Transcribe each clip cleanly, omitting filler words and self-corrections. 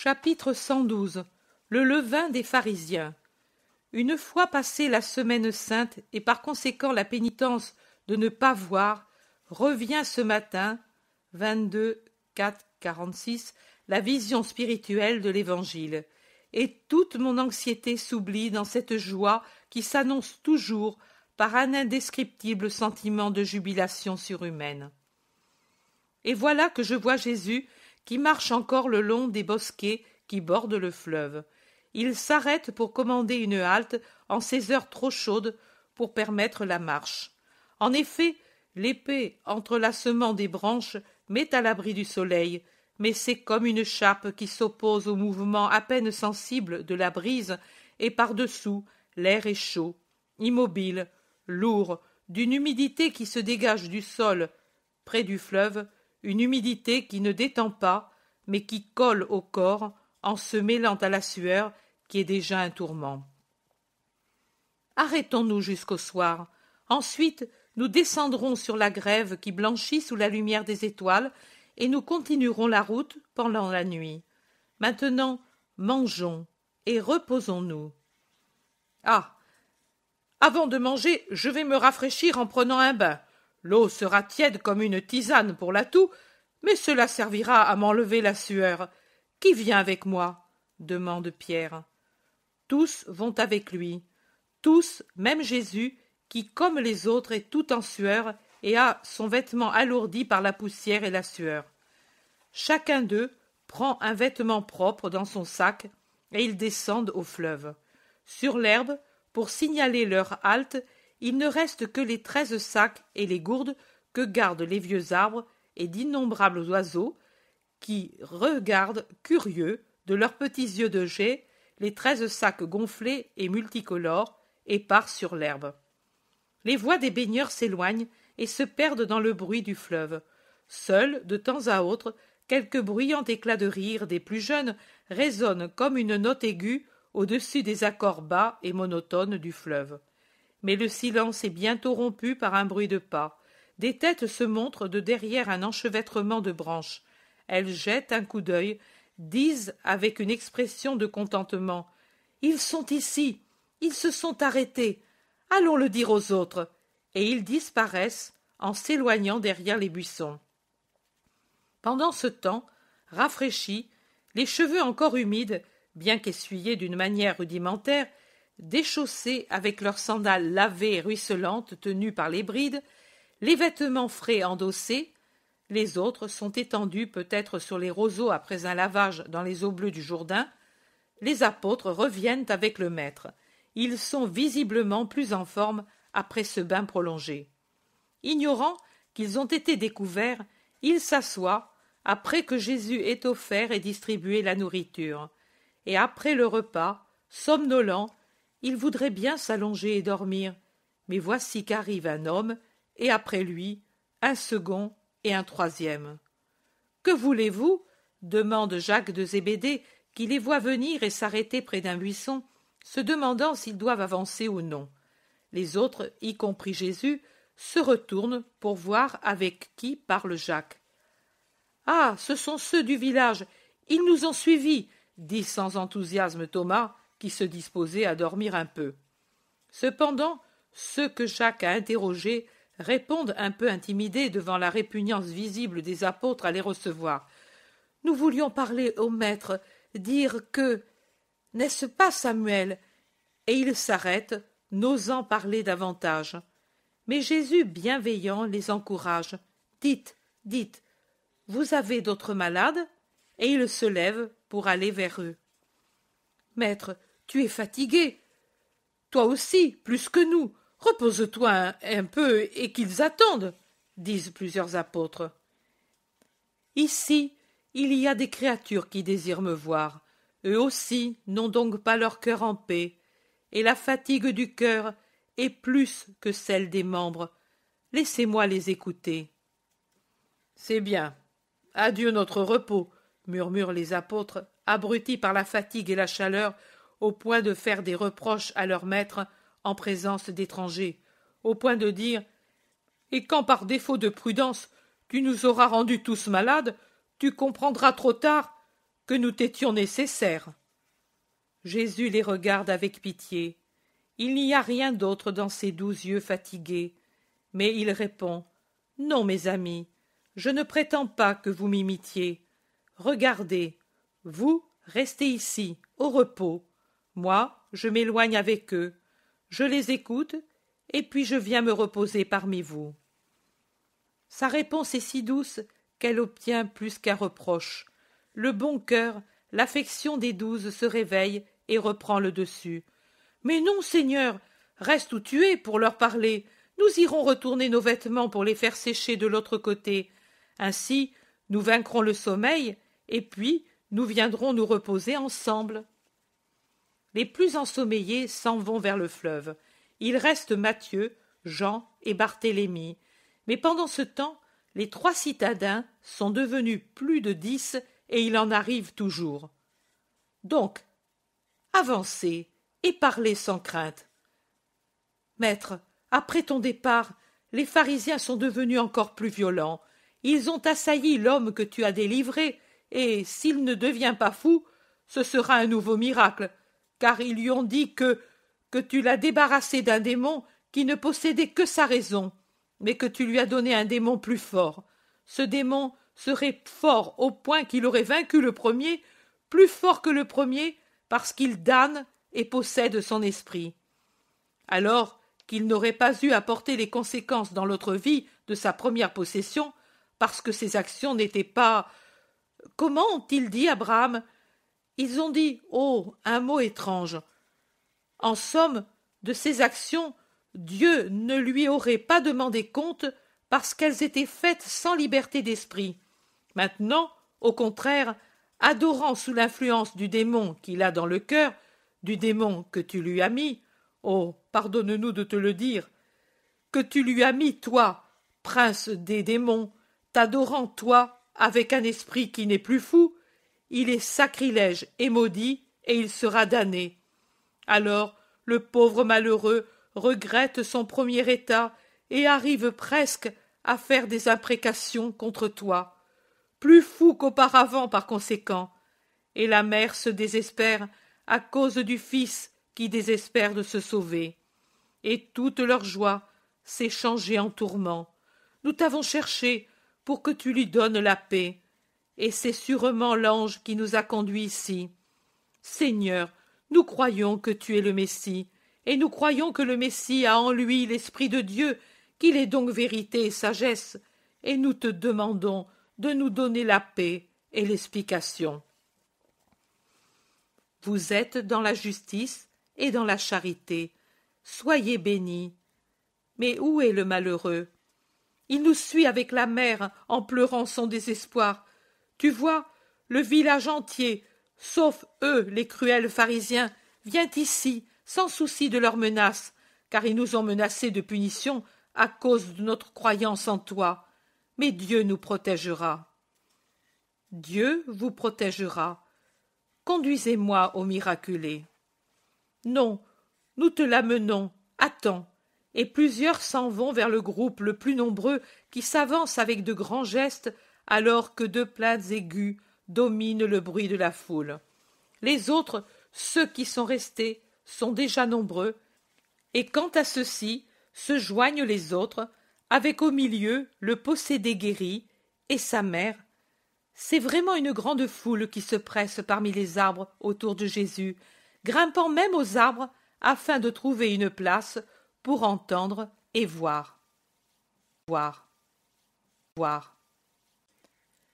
Chapitre 112. Le levain des pharisiens. Une fois passée la semaine sainte et par conséquent la pénitence de ne pas voir, revient ce matin, 22-4-46, la vision spirituelle de l'Évangile, et toute mon anxiété s'oublie dans cette joie qui s'annonce toujours par un indescriptible sentiment de jubilation surhumaine. Et voilà que je vois Jésus qui marche encore le long des bosquets qui bordent le fleuve. Il s'arrête pour commander une halte en ces heures trop chaudes pour permettre la marche. En effet, l'épais entrelacement des branches met à l'abri du soleil, mais c'est comme une chape qui s'oppose au mouvement à peine sensible de la brise, et par-dessous, l'air est chaud, immobile, lourd, d'une humidité qui se dégage du sol près du fleuve, une humidité qui ne détend pas, mais qui colle au corps en se mêlant à la sueur qui est déjà un tourment. Arrêtons-nous jusqu'au soir. Ensuite, nous descendrons sur la grève qui blanchit sous la lumière des étoiles et nous continuerons la route pendant la nuit. Maintenant, mangeons et reposons-nous. Ah! Avant de manger, je vais me rafraîchir en prenant un bain. L'eau sera tiède comme une tisane pour la toux, mais cela servira à m'enlever la sueur. Qui vient avec moi? Demande Pierre. Tous vont avec lui. Tous, même Jésus, qui, comme les autres, est tout en sueur et a son vêtement alourdi par la poussière et la sueur. Chacun d'eux prend un vêtement propre dans son sac et ils descendent au fleuve. Sur l'herbe, pour signaler leur halte, il ne reste que les 13 sacs et les gourdes que gardent les vieux arbres et d'innombrables oiseaux qui regardent, curieux, de leurs petits yeux de jet, les 13 sacs gonflés et multicolores, épars sur l'herbe. Les voix des baigneurs s'éloignent et se perdent dans le bruit du fleuve. Seul, de temps à autre, quelque bruyant éclat de rire des plus jeunes résonne comme une note aiguë au-dessus des accords bas et monotones du fleuve. Mais le silence est bientôt rompu par un bruit de pas. Des têtes se montrent de derrière un enchevêtrement de branches. Elles jettent un coup d'œil, disent avec une expression de contentement « Ils sont ici, ils se sont arrêtés, allons le dire aux autres !» et ils disparaissent en s'éloignant derrière les buissons. Pendant ce temps, rafraîchis, les cheveux encore humides, bien qu'essuyés d'une manière rudimentaire, déchaussés avec leurs sandales lavées et ruisselantes tenues par les brides, les vêtements frais endossés, les autres sont étendus peut-être sur les roseaux après un lavage dans les eaux bleues du Jourdain, les apôtres reviennent avec le maître. Ils sont visiblement plus en forme après ce bain prolongé. Ignorant qu'ils ont été découverts, ils s'assoient après que Jésus ait offert et distribué la nourriture. Et après le repas, somnolents, ils voudraient bien s'allonger et dormir. Mais voici qu'arrive un homme, et après lui, un second et un troisième. « Que voulez-vous » demande Jacques de Zébédée, qui les voit venir et s'arrêter près d'un buisson, se demandant s'ils doivent avancer ou non. Les autres, y compris Jésus, se retournent pour voir avec qui parle Jacques. « Ah, ce sont ceux du village, ils nous ont suivis !» dit sans enthousiasme Thomas, qui se disposait à dormir un peu. Cependant, ceux que Jacques a interrogés répondent un peu intimidés devant la répugnance visible des apôtres à les recevoir. « Nous voulions parler au maître, dire que... N'est-ce pas, Samuel ?» Et ils s'arrêtent, n'osant parler davantage. Mais Jésus, bienveillant, les encourage. « Dites, dites, vous avez d'autres malades ?» Et il se lève pour aller vers eux. « Maître, tu es fatigué. Toi aussi, plus que nous. Repose-toi un peu et qu'ils attendent, » disent plusieurs apôtres. Ici, il y a des créatures qui désirent me voir. Eux aussi n'ont donc pas leur cœur en paix, et la fatigue du cœur est plus que celle des membres. Laissez-moi les écouter. « C'est bien. Adieu notre repos, » murmurent les apôtres, abrutis par la fatigue et la chaleur, au point de faire des reproches à leur maître en présence d'étrangers, au point de dire « Et quand par défaut de prudence tu nous auras rendus tous malades, tu comprendras trop tard que nous t'étions nécessaires. Jésus les regarde avec pitié. Il n'y a rien d'autre dans ses doux yeux fatigués, mais il répond: Non, mes amis, je ne prétends pas que vous m'imitiez. Regardez, vous restez ici, au repos. Moi, je m'éloigne avec eux. Je les écoute, et puis je viens me reposer parmi vous. Sa réponse est si douce qu'elle obtient plus qu'un reproche. Le bon cœur, l'affection des 12 se réveille et reprend le dessus. Mais non, Seigneur, reste où tu es pour leur parler. Nous irons retourner nos vêtements pour les faire sécher de l'autre côté. Ainsi, nous vaincrons le sommeil, et puis nous viendrons nous reposer ensemble. Les plus ensommeillés s'en vont vers le fleuve. Il reste Matthieu, Jean et Barthélemy. Mais pendant ce temps, les 3 citadins sont devenus plus de 10 et il en arrive toujours. Donc, avancez et parlez sans crainte. Maître, après ton départ, les pharisiens sont devenus encore plus violents. Ils ont assailli l'homme que tu as délivré, et s'il ne devient pas fou, ce sera un nouveau miracle, car ils lui ont dit que tu l'as débarrassé d'un démon qui ne possédait que sa raison, mais que tu lui as donné un démon plus fort. Ce démon serait fort au point qu'il aurait vaincu le premier, plus fort que le premier, parce qu'il damne et possède son esprit. Alors qu'il n'aurait pas eu à porter les conséquences dans l'autre vie de sa première possession, parce que ses actions n'étaient pas... Comment ont-ils dit, Abraham? Ils ont dit, oh, un mot étrange. En somme, de ses actions, Dieu ne lui aurait pas demandé compte parce qu'elles étaient faites sans liberté d'esprit. Maintenant, au contraire, adorant sous l'influence du démon qu'il a dans le cœur, du démon que tu lui as mis, oh, pardonne-nous de te le dire, que tu lui as mis, toi, prince des démons, t'adorant, toi, avec un esprit qui n'est plus fou, il est sacrilège et maudit, et il sera damné. Alors, le pauvre malheureux regrette son premier état et arrive presque à faire des imprécations contre toi, plus fou qu'auparavant par conséquent, et la mère se désespère à cause du fils qui désespère de se sauver, et toute leur joie s'est changée en tourment. Nous t'avons cherché pour que tu lui donnes la paix, et c'est sûrement l'ange qui nous a conduits ici. Seigneur, nous croyons que tu es le Messie, et nous croyons que le Messie a en lui l'Esprit de Dieu, qu'il est donc vérité et sagesse, et nous te demandons de nous donner la paix et l'explication. Vous êtes dans la justice et dans la charité. Soyez bénis. Mais où est le malheureux? Il nous suit avec la mère en pleurant son désespoir. Tu vois, le village entier, sauf eux, les cruels pharisiens, vient ici, sans souci de leurs menaces, car ils nous ont menacés de punition à cause de notre croyance en toi. Mais Dieu nous protégera. Dieu vous protégera. Conduisez-moi au miraculé. Non, nous te l'amenons. Attends. Et plusieurs s'en vont vers le groupe le plus nombreux qui s'avance avec de grands gestes alors que 2 plaintes aiguës dominent le bruit de la foule. Les autres, ceux qui sont restés, sont déjà nombreux, et quant à ceux-ci, se joignent les autres, avec au milieu le possédé guéri et sa mère. C'est vraiment une grande foule qui se presse parmi les arbres autour de Jésus, grimpant même aux arbres afin de trouver une place pour entendre et voir.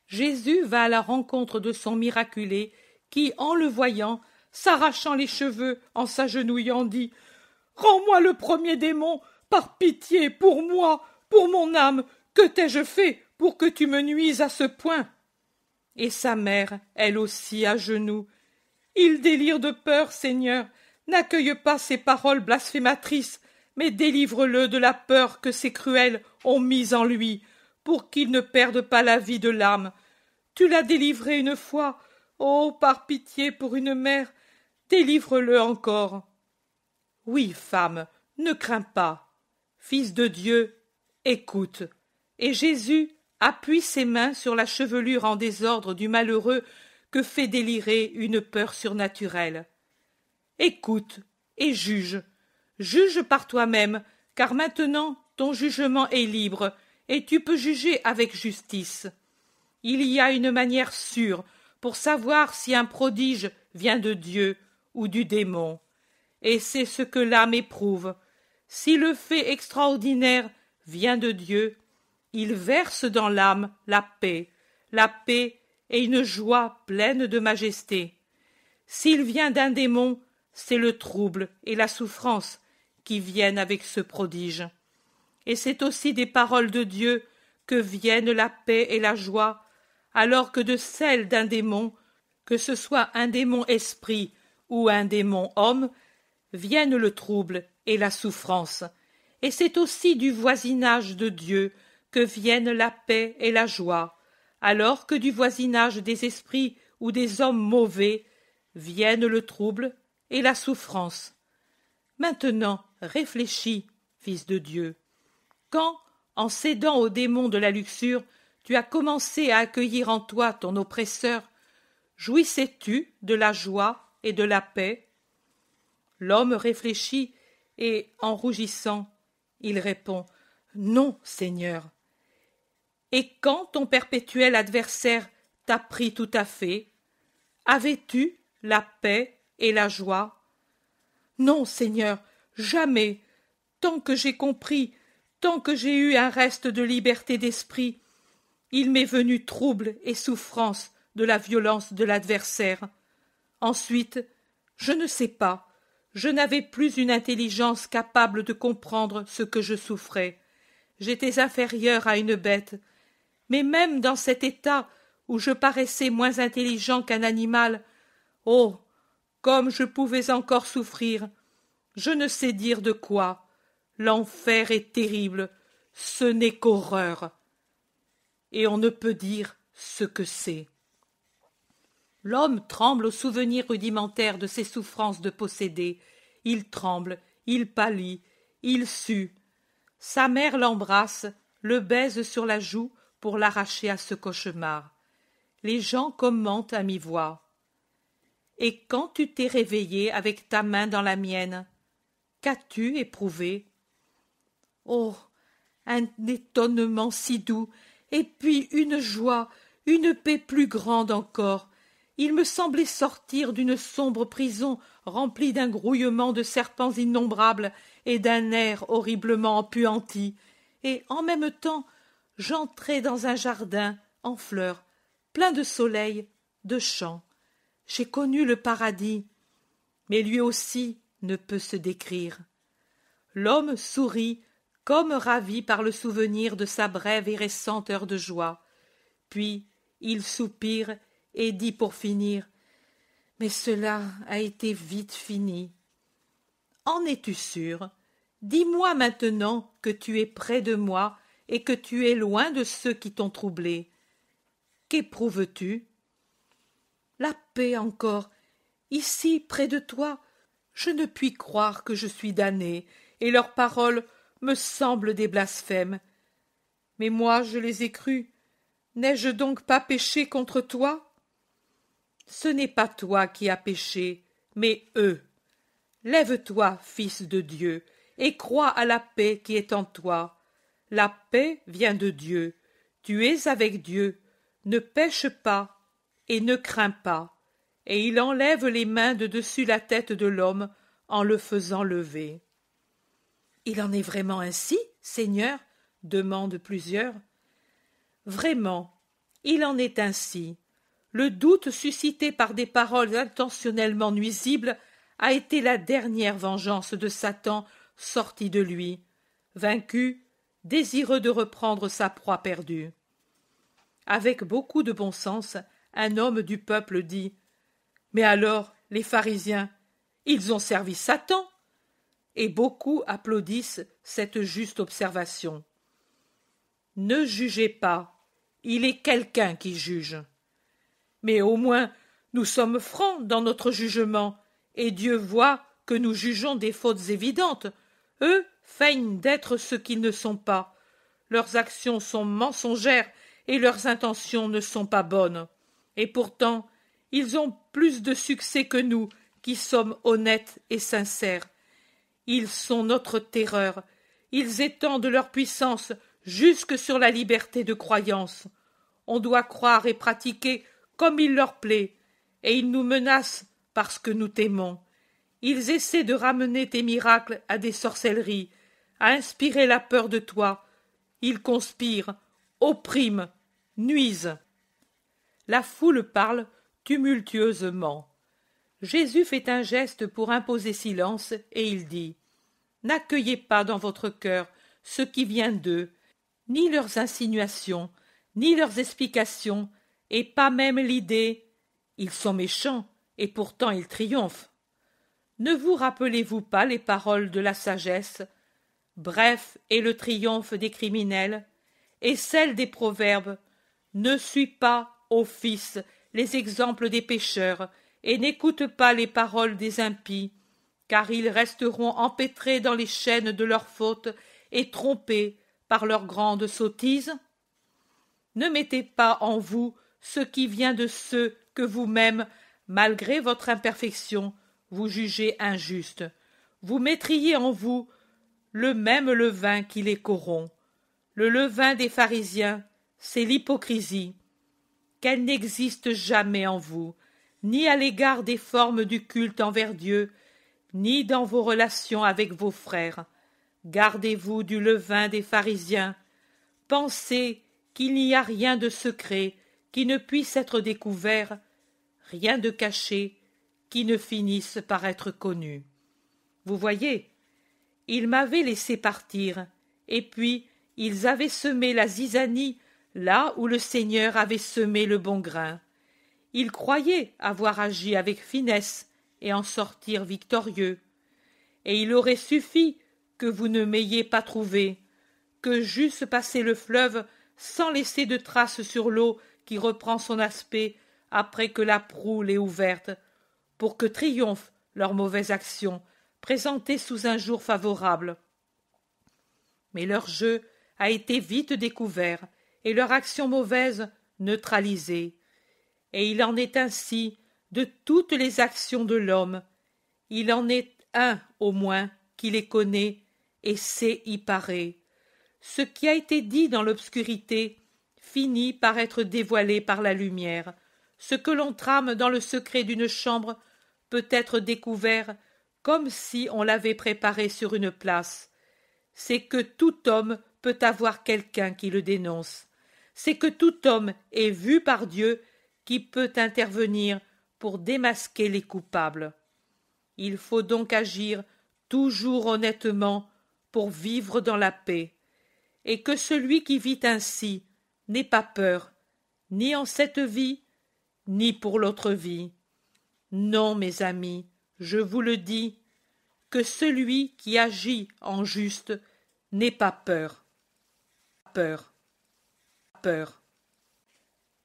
Jésus va à la rencontre de son miraculé qui, en le voyant, s'arrachant les cheveux, en s'agenouillant, dit « Rends-moi le premier démon, par pitié, pour moi, pour mon âme, que t'ai-je fait pour que tu me nuises à ce point ?» Et sa mère, elle aussi, à genoux. « Il délire de peur, Seigneur, n'accueille pas ces paroles blasphématrices, mais délivre-le de la peur que ces cruels ont mise en lui, pour qu'il ne perde pas la vie de l'âme. Tu l'as délivré une fois, oh, par pitié pour une mère, délivre-le encore. » Oui, femme, ne crains pas. Fils de Dieu, écoute. Et Jésus appuie ses mains sur la chevelure en désordre du malheureux que fait délirer une peur surnaturelle. Écoute et juge. Juge par toi-même, car maintenant ton jugement est libre, et tu peux juger avec justice. Il y a une manière sûre pour savoir si un prodige vient de Dieu ou du démon. Et c'est ce que l'âme éprouve. Si le fait extraordinaire vient de Dieu, il verse dans l'âme la paix et une joie pleine de majesté. S'il vient d'un démon, c'est le trouble et la souffrance qui viennent avec ce prodige. Et c'est aussi des paroles de Dieu que viennent la paix et la joie, alors que de celles d'un démon, que ce soit un démon esprit ou un démon homme, viennent le trouble et la souffrance. Et c'est aussi du voisinage de Dieu que viennent la paix et la joie, alors que du voisinage des esprits ou des hommes mauvais viennent le trouble et la souffrance. Maintenant, réfléchis, fils de Dieu. Quand, en cédant aux démons de la luxure, tu as commencé à accueillir en toi ton oppresseur, jouissais-tu de la joie et de la paix? L'homme réfléchit et, en rougissant, il répond « Non, Seigneur ». Et quand ton perpétuel adversaire t'a pris tout à fait, avais-tu la paix et la joie? Non, Seigneur, jamais. Tant que j'ai compris, tant que j'ai eu un reste de liberté d'esprit, il m'est venu trouble et souffrance de la violence de l'adversaire. Ensuite, je ne sais pas, je n'avais plus une intelligence capable de comprendre ce que je souffrais. J'étais inférieur à une bête, mais même dans cet état où je paraissais moins intelligent qu'un animal, oh, comme je pouvais encore souffrir, je ne sais dire de quoi. L'enfer est terrible, ce n'est qu'horreur. Et on ne peut dire ce que c'est. L'homme tremble au souvenir rudimentaire de ses souffrances de possédé. Il tremble, il pâlit, il sue. Sa mère l'embrasse, le baise sur la joue pour l'arracher à ce cauchemar. Les gens commentent à mi-voix. Et quand tu t'es réveillé avec ta main dans la mienne, qu'as-tu éprouvé? Oh, un étonnement si doux, et puis une joie, une paix plus grande encore. Il me semblait sortir d'une sombre prison remplie d'un grouillement de serpents innombrables et d'un air horriblement empuanti, et en même temps j'entrais dans un jardin en fleurs, plein de soleil, de chants. J'ai connu le paradis, mais lui aussi ne peut se décrire. L'homme sourit comme ravi par le souvenir de sa brève et récente heure de joie. Puis il soupire et dit pour finir « Mais cela a été vite fini. » En es-tu sûr? Dis-moi maintenant que tu es près de moi et que tu es loin de ceux qui t'ont troublé. Qu'éprouves-tu? La paix encore. Ici, près de toi, je ne puis croire que je suis damné, et leurs paroles me semblent des blasphèmes. Mais moi, je les ai crues. N'ai-je donc pas péché contre toi? Ce n'est pas toi qui as péché, mais eux. Lève-toi, fils de Dieu, et crois à la paix qui est en toi. La paix vient de Dieu. Tu es avec Dieu. Ne pêche pas et ne crains pas. Et il enlève les mains de dessus la tête de l'homme en le faisant lever. Il en est vraiment ainsi, Seigneur? Demandent plusieurs. Vraiment, il en est ainsi. Le doute suscité par des paroles intentionnellement nuisibles a été la dernière vengeance de Satan sorti de lui, vaincu, désireux de reprendre sa proie perdue. Avec beaucoup de bon sens, un homme du peuple dit « Mais alors, les pharisiens, ils ont servi Satan !» Et beaucoup applaudissent cette juste observation. Ne jugez pas, il est quelqu'un qui juge. Mais au moins, nous sommes francs dans notre jugement, et Dieu voit que nous jugeons des fautes évidentes. Eux feignent d'être ce qu'ils ne sont pas. Leurs actions sont mensongères et leurs intentions ne sont pas bonnes. Et pourtant, Ils ont plus de succès que nous, qui sommes honnêtes et sincères. Ils sont notre terreur. Ils étendent leur puissance jusque sur la liberté de croyance. On doit croire et pratiquer comme il leur plaît, et ils nous menacent parce que nous t'aimons. Ils essaient de ramener tes miracles à des sorcelleries, à inspirer la peur de toi. Ils conspirent, oppriment, nuisent. La foule parle tumultueusement. Jésus fait un geste pour imposer silence, et il dit « N'accueillez pas dans votre cœur ce qui vient d'eux, ni leurs insinuations, ni leurs explications, et pas même l'idée « Ils sont méchants, et pourtant ils triomphent ». Ne vous rappelez-vous pas les paroles de la sagesse? Bref est le triomphe des criminels, et celle des proverbes. Ne suis pas, ô fils, les exemples des pécheurs, et n'écoute pas les paroles des impies, car ils resteront empêtrés dans les chaînes de leurs fautes et trompés par leurs grandes sottises. Ne mettez pas en vous ce qui vient de ceux que vous-même, malgré votre imperfection, vous jugez injustes. Vous mettriez en vous le même levain qui les corrompt. Le levain des pharisiens, c'est l'hypocrisie. Qu'elle n'existe jamais en vous, ni à l'égard des formes du culte envers Dieu, ni dans vos relations avec vos frères. Gardez-vous du levain des pharisiens. Pensez qu'il n'y a rien de secret qui ne puisse être découvert, rien de caché qui ne finisse par être connu. Vous voyez, ils m'avaient laissé partir, et puis ils avaient semé la zizanie là où le Seigneur avait semé le bon grain. Ils croyaient avoir agi avec finesse et en sortir victorieux. Et il aurait suffi que vous ne m'ayez pas trouvé, que j'eusse passé le fleuve sans laisser de traces sur l'eau qui reprend son aspect après que la proue l'ait ouverte, pour que triomphe leur mauvaise action, présentée sous un jour favorable. Mais leur jeu a été vite découvert, et leur action mauvaise neutralisée. Et il en est ainsi de toutes les actions de l'homme. Il en est un, au moins, qui les connaît et sait y parer. Ce qui a été dit dans l'obscurité finit par être dévoilé par la lumière. Ce que l'on trame dans le secret d'une chambre peut être découvert comme si on l'avait préparé sur une place. C'est que tout homme peut avoir quelqu'un qui le dénonce. C'est que tout homme est vu par Dieu qui peut intervenir pour démasquer les coupables. Il faut donc agir toujours honnêtement pour vivre dans la paix, et que celui qui vit ainsi n'ait pas peur, ni en cette vie, ni pour l'autre vie. Non, mes amis, je vous le dis, que celui qui agit en juste n'ait pas peur. Peur. Peur.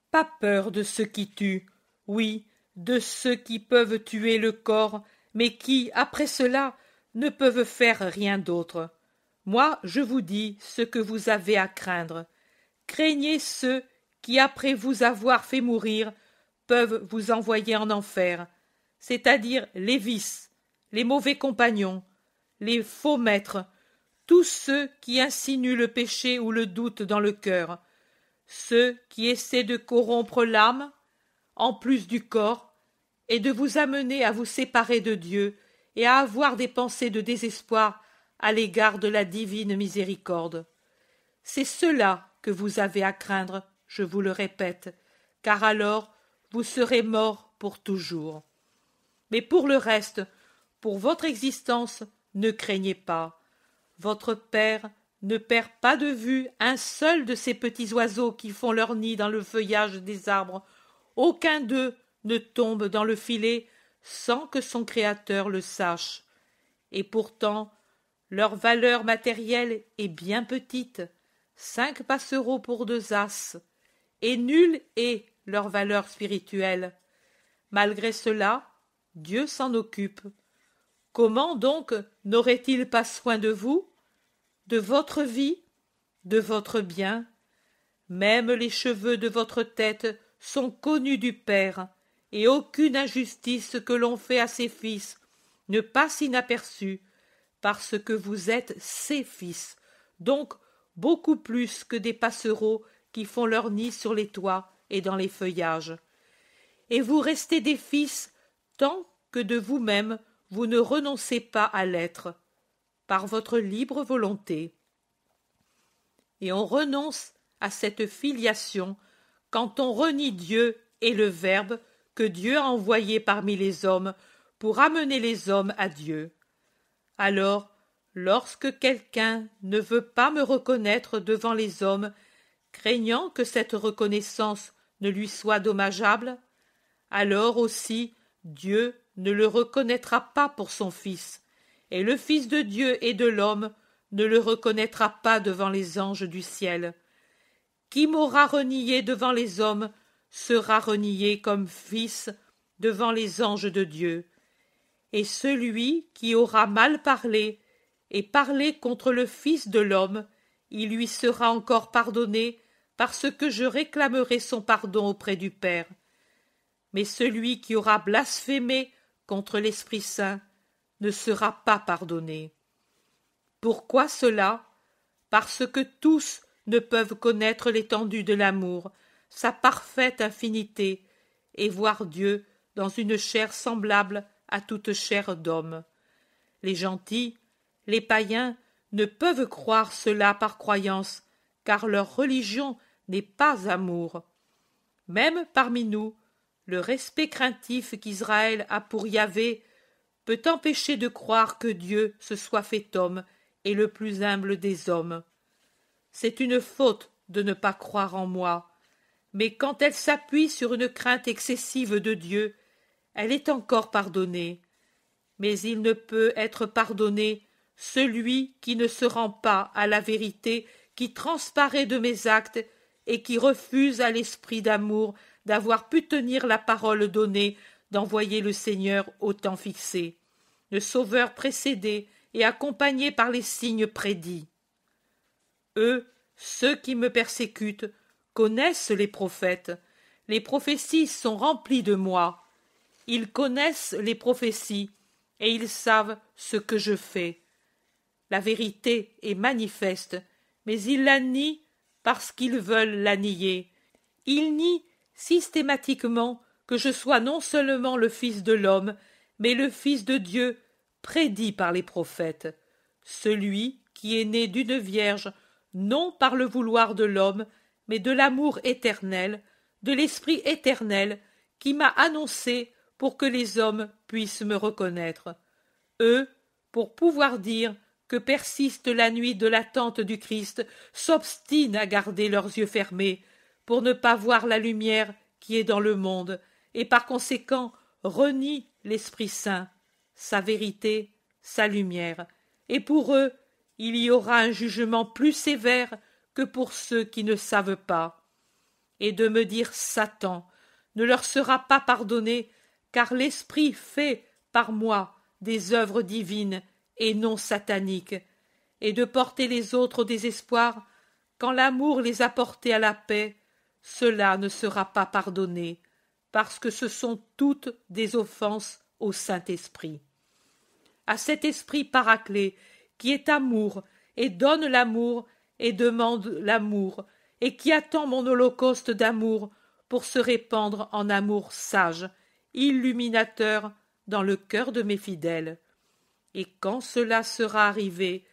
Pas peur de ceux qui tuent, oui, de ceux qui peuvent tuer le corps, mais qui, après cela, ne peuvent faire rien d'autre. Moi, je vous dis ce que vous avez à craindre. Craignez ceux qui, après vous avoir fait mourir, peuvent vous envoyer en enfer, c'est-à-dire les vices, les mauvais compagnons, les faux maîtres, tous ceux qui insinuent le péché ou le doute dans le cœur, ceux qui essaient de corrompre l'âme, en plus du corps, et de vous amener à vous séparer de Dieu et à avoir des pensées de désespoir à l'égard de la divine miséricorde. C'est cela que vous avez à craindre, je vous le répète, car alors vous serez morts pour toujours. Mais pour le reste, pour votre existence, ne craignez pas. Votre Père ne perd pas de vue un seul de ces petits oiseaux qui font leur nid dans le feuillage des arbres. Aucun d'eux ne tombe dans le filet sans que son Créateur le sache. Et pourtant, leur valeur matérielle est bien petite, 5 passereaux pour 2 as, et nulle est leur valeur spirituelle. Malgré cela, Dieu s'en occupe. Comment donc n'aurait-il pas soin de vous, de votre vie, de votre bien? Même les cheveux de votre tête sont connus du Père, et aucune injustice que l'on fait à ses fils ne passe inaperçue, parce que vous êtes ses fils, donc beaucoup plus que des passereaux qui font leur nid sur les toits et dans les feuillages. Et vous restez des fils tant que de vous-même vous ne renoncez pas à l'être, par votre libre volonté. Et on renonce à cette filiation quand on renie Dieu et le Verbe que Dieu a envoyé parmi les hommes pour amener les hommes à Dieu. Alors, lorsque quelqu'un ne veut pas me reconnaître devant les hommes, craignant que cette reconnaissance ne lui soit dommageable, alors aussi Dieu ne le reconnaîtra pas pour son Fils, et le Fils de Dieu et de l'homme ne le reconnaîtra pas devant les anges du ciel. Qui m'aura renié devant les hommes sera renié comme fils devant les anges de Dieu. Et celui qui aura mal parlé et parlé contre le Fils de l'homme, il lui sera encore pardonné parce que je réclamerai son pardon auprès du Père. Mais celui qui aura blasphémé contre l'Esprit Saint ne sera pas pardonné. Pourquoi cela? Parce que tous ne peuvent connaître l'étendue de l'amour, sa parfaite infinité, et voir Dieu dans une chair semblable à toute chair d'homme. Les gentils, les païens, ne peuvent croire cela par croyance, car leur religion n'est pas amour. Même parmi nous, le respect craintif qu'Israël a pour Yahvé peut empêcher de croire que Dieu se soit fait homme et le plus humble des hommes. C'est une faute de ne pas croire en moi, mais quand elle s'appuie sur une crainte excessive de Dieu, elle est encore pardonnée. Mais il ne peut être pardonné celui qui ne se rend pas à la vérité qui transparaît de mes actes et qui refuse à l'esprit d'amour d'avoir pu tenir la parole donnée d'envoyer le Seigneur au temps fixé, le Sauveur précédé et accompagné par les signes prédits. Eux, ceux qui me persécutent, connaissent les prophètes. Les prophéties sont remplies de moi. Ils connaissent les prophéties, et ils savent ce que je fais. La vérité est manifeste, mais ils la nient parce qu'ils veulent la nier. Ils nient systématiquement que je sois non seulement le Fils de l'homme, mais le Fils de Dieu prédit par les prophètes, celui qui est né d'une vierge, non par le vouloir de l'homme, mais de l'amour éternel, de l'Esprit éternel, qui m'a annoncé pour que les hommes puissent me reconnaître. Eux, pour pouvoir dire que persiste la nuit de l'attente du Christ, s'obstinent à garder leurs yeux fermés, pour ne pas voir la lumière qui est dans le monde, et par conséquent renient l'Esprit Saint, sa vérité, sa lumière, et pour eux, il y aura un jugement plus sévère que pour ceux qui ne savent pas. Et de me dire Satan ne leur sera pas pardonné, car l'Esprit fait, par moi, des œuvres divines et non sataniques, et de porter les autres au désespoir, quand l'amour les a portés à la paix, cela ne sera pas pardonné, parce que ce sont toutes des offenses au Saint-Esprit. À cet Esprit paraclet, qui est amour, et donne l'amour, et demande l'amour, et qui attend mon holocauste d'amour pour se répandre en amour sage, illuminateur dans le cœur de mes fidèles. Et quand cela sera arrivé,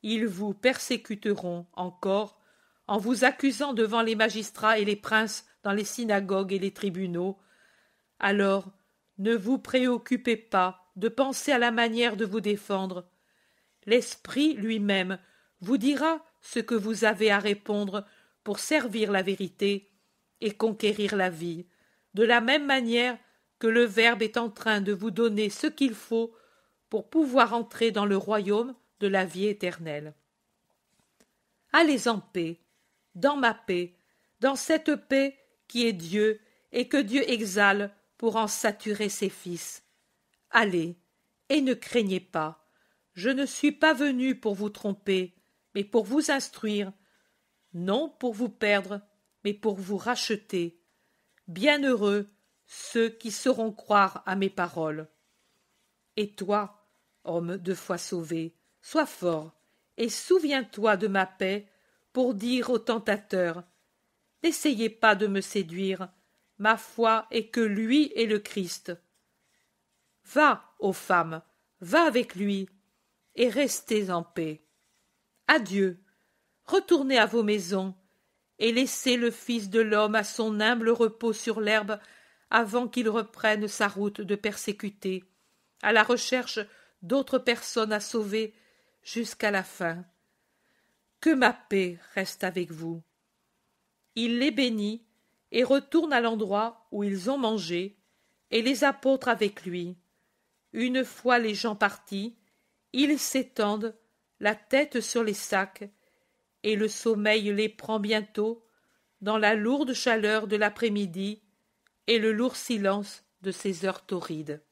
ils vous persécuteront encore, en vous accusant devant les magistrats et les princes dans les synagogues et les tribunaux. Alors, ne vous préoccupez pas de penser à la manière de vous défendre. L'Esprit lui-même vous dira ce que vous avez à répondre pour servir la vérité et conquérir la vie, de la même manière que le Verbe est en train de vous donner ce qu'il faut pour pouvoir entrer dans le royaume de la vie éternelle. Allez en paix, dans ma paix, dans cette paix qui est Dieu et que Dieu exale pour en saturer ses fils. Allez, et ne craignez pas. Je ne suis pas venu pour vous tromper, mais pour vous instruire, non pour vous perdre, mais pour vous racheter. Bienheureux ceux qui sauront croire à mes paroles. Et toi, homme 2 fois sauvé, sois fort, et souviens-toi de ma paix pour dire au tentateur: n'essayez pas de me séduire, ma foi est que lui est le Christ. Va, ô femme, va avec lui, et restez en paix. Adieu, retournez à vos maisons, et laissez le Fils de l'homme à son humble repos sur l'herbe avant qu'il reprenne sa route de persécuté, à la recherche d'autres personnes à sauver jusqu'à la fin. Que ma paix reste avec vous. Il les bénit et retourne à l'endroit où ils ont mangé, et les apôtres avec lui. Une fois les gens partis, ils s'étendent, la tête sur les sacs, et le sommeil les prend bientôt dans la lourde chaleur de l'après-midi et le lourd silence de ces heures torrides.